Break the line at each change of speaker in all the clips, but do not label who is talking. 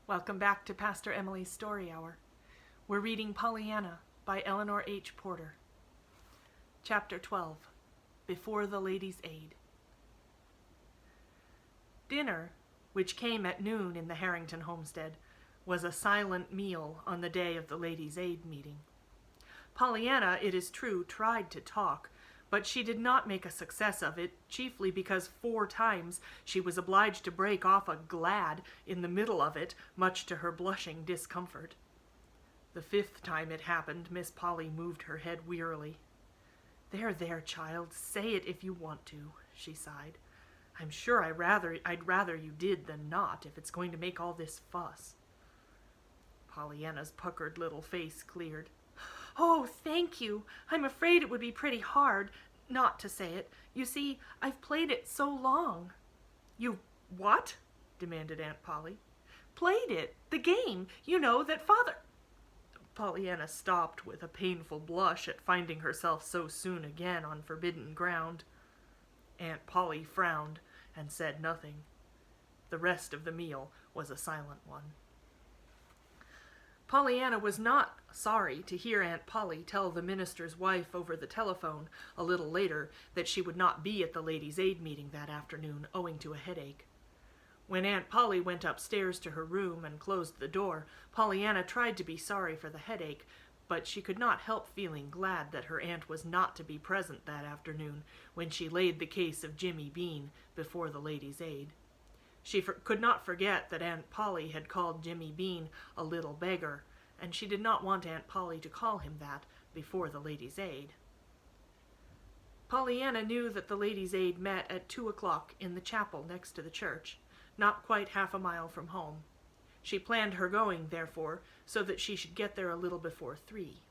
Welcome back to Pastor Emilie's Story Hour. We're reading Pollyanna by Eleanor H. Porter. Chapter 12, Before the Ladies' Aid. Dinner, which came at noon in the Harrington homestead, was a silent meal on the day of the Ladies' Aid meeting. Pollyanna, it is true, tried to talk, but she did not make a success of it, chiefly because 4 times she was obliged to break off a glad in the middle of it, much to her blushing discomfort. The 5th time it happened, Miss Polly moved her head wearily. There, child, say it if you want to," she sighed. "I'm sure I'd rather you did than not, if it's going to make all this fuss." Pollyanna's puckered little face cleared. "Oh, thank you. I'm afraid it would be pretty hard not to say it. You see, I've played it so long." "You what?" demanded Aunt Polly. "Played it. The game. You know, that Father—" Pollyanna stopped with a painful blush at finding herself so soon again on forbidden ground. Aunt Polly frowned and said nothing. The rest of the meal was a silent one. Pollyanna was not sorry to hear Aunt Polly tell the minister's wife over the telephone a little later that she would not be at the Ladies' Aid meeting that afternoon owing to a headache. When Aunt Polly went upstairs to her room and closed the door, Pollyanna tried to be sorry for the headache, but she could not help feeling glad that her aunt was not to be present that afternoon when she laid the case of Jimmy Bean before the Ladies' Aid. She could not forget that Aunt Polly had called Jimmy Bean a little beggar, and she did not want Aunt Polly to call him that before the Ladies' Aid. Pollyanna knew that the Ladies' Aid met at 2:00 in the chapel next to the church, not quite half a mile from home. She planned her going, therefore, so that she should get there a little before 3.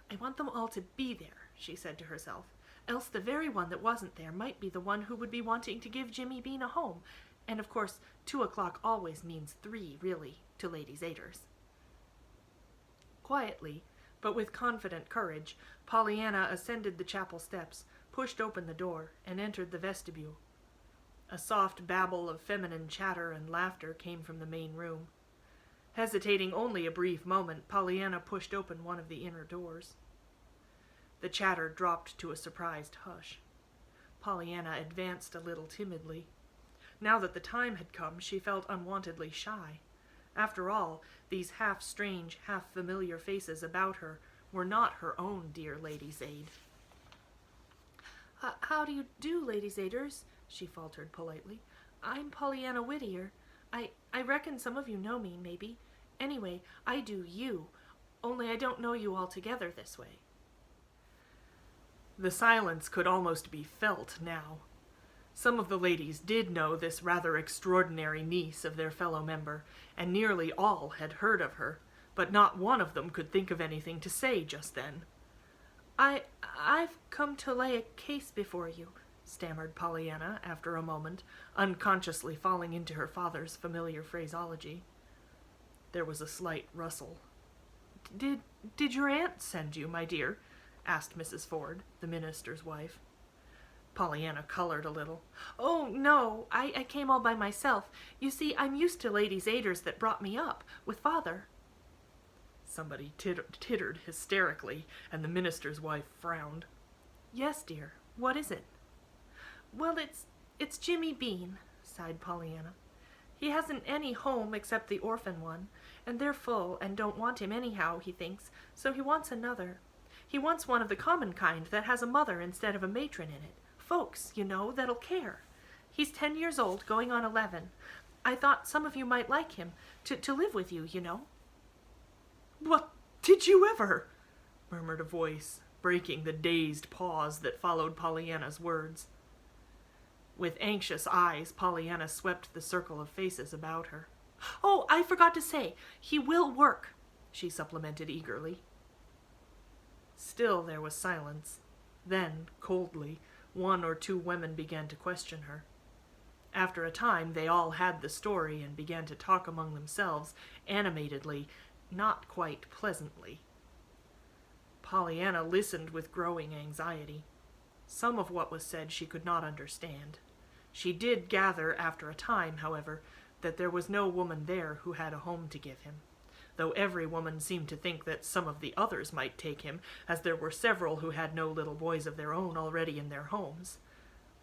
"I want them all to be there," she said to herself, "else the very one that wasn't there might be the one who would be wanting to give Jimmy Bean a home, and of course 2:00 always means 3, really, to Ladies' Aiders." Quietly, but with confident courage, Pollyanna ascended the chapel steps, pushed open the door, and entered the vestibule. A soft babble of feminine chatter and laughter came from the main room. Hesitating only a brief moment, Pollyanna pushed open one of the inner doors. The chatter dropped to a surprised hush. Pollyanna advanced a little timidly. Now that the time had come, she felt unwontedly shy. After all, these half-strange, half-familiar faces about her were not her own dear Ladies' Aid. How do you do, Ladies' Aiders?" she faltered politely. "I'm Pollyanna Whittier. I reckon some of you know me, maybe. Anyway, I do you, only I don't know you all together this way." The silence could almost be felt now. Some of the ladies did know this rather extraordinary niece of their fellow member, and nearly all had heard of her, but not one of them could think of anything to say just then. I've come to lay a case before you," stammered Pollyanna after a moment, unconsciously falling into her father's familiar phraseology. There was a slight rustle. Did your aunt send you, my dear?" asked Mrs. Ford, the minister's wife. Pollyanna colored a little. "Oh, no, I came all by myself. You see, I'm used to Ladies' Aiders that brought me up, with Father." Somebody tittered hysterically, and the minister's wife frowned. "Yes, dear, what is it?" "Well, it's Jimmy Bean," sighed Pollyanna. "He hasn't any home except the orphan one, and they're full and don't want him anyhow, he thinks, so he wants another. He wants one of the common kind that has a mother instead of a matron in it. Folks, you know, that'll care. He's 10 years old, going on 11. I thought some of you might like him, to live with you, you know." "What, did you ever?" murmured a voice, breaking the dazed pause that followed Pollyanna's words. With anxious eyes, Pollyanna swept the circle of faces about her. "Oh, I forgot to say, he will work," she supplemented eagerly. Still there was silence. Then, coldly, 1 or 2 women began to question her. After a time, they all had the story and began to talk among themselves, animatedly, not quite pleasantly. Pollyanna listened with growing anxiety. Some of what was said she could not understand. She did gather, after a time, however, that there was no woman there who had a home to give him, though every woman seemed to think that some of the others might take him, as there were several who had no little boys of their own already in their homes.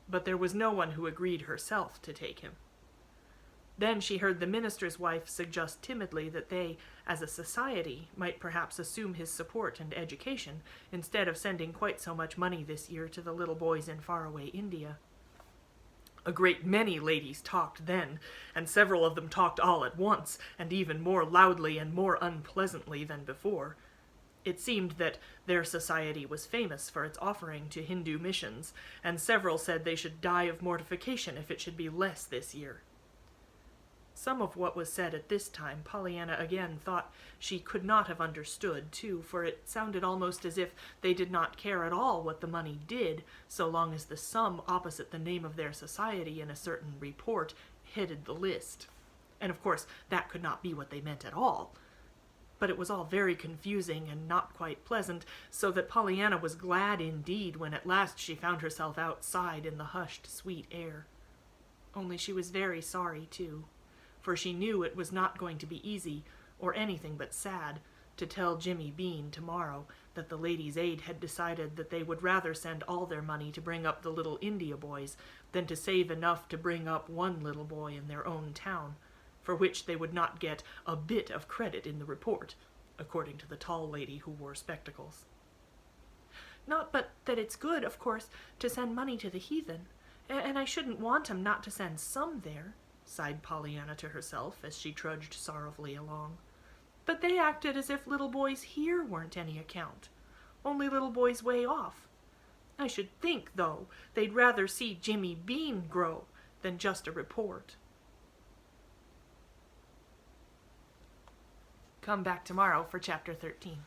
But there was no one who agreed herself to take him. Then she heard the minister's wife suggest timidly that they, as a society, might perhaps assume his support and education, instead of sending quite so much money this year to the little boys in faraway India. A great many ladies talked then, and several of them talked all at once, and even more loudly and more unpleasantly than before. It seemed that their society was famous for its offering to Hindu missions, and several said they should die of mortification if it should be less this year. Some of what was said at this time Pollyanna again thought she could not have understood, too, for it sounded almost as if they did not care at all what the money did, so long as the sum opposite the name of their society in a certain report headed the list. And of course that could not be what they meant at all. But it was all very confusing and not quite pleasant, so that Pollyanna was glad indeed when at last she found herself outside in the hushed, sweet air. Only she was very sorry, too, for she knew it was not going to be easy, or anything but sad, to tell Jimmy Bean tomorrow that the Ladies' Aid had decided that they would rather send all their money to bring up the little India boys than to save enough to bring up one little boy in their own town, for which they would not get a bit of credit in the report, according to the tall lady who wore spectacles. Not but that it's good, of course, to send money to the heathen, and I shouldn't want 'em not to send some there, sighed Pollyanna to herself as she trudged sorrowfully along. But they acted as if little boys here weren't any account, only little boys way off. I should think, though, they'd rather see Jimmy Bean grow than just a report. Come back tomorrow for Chapter 13.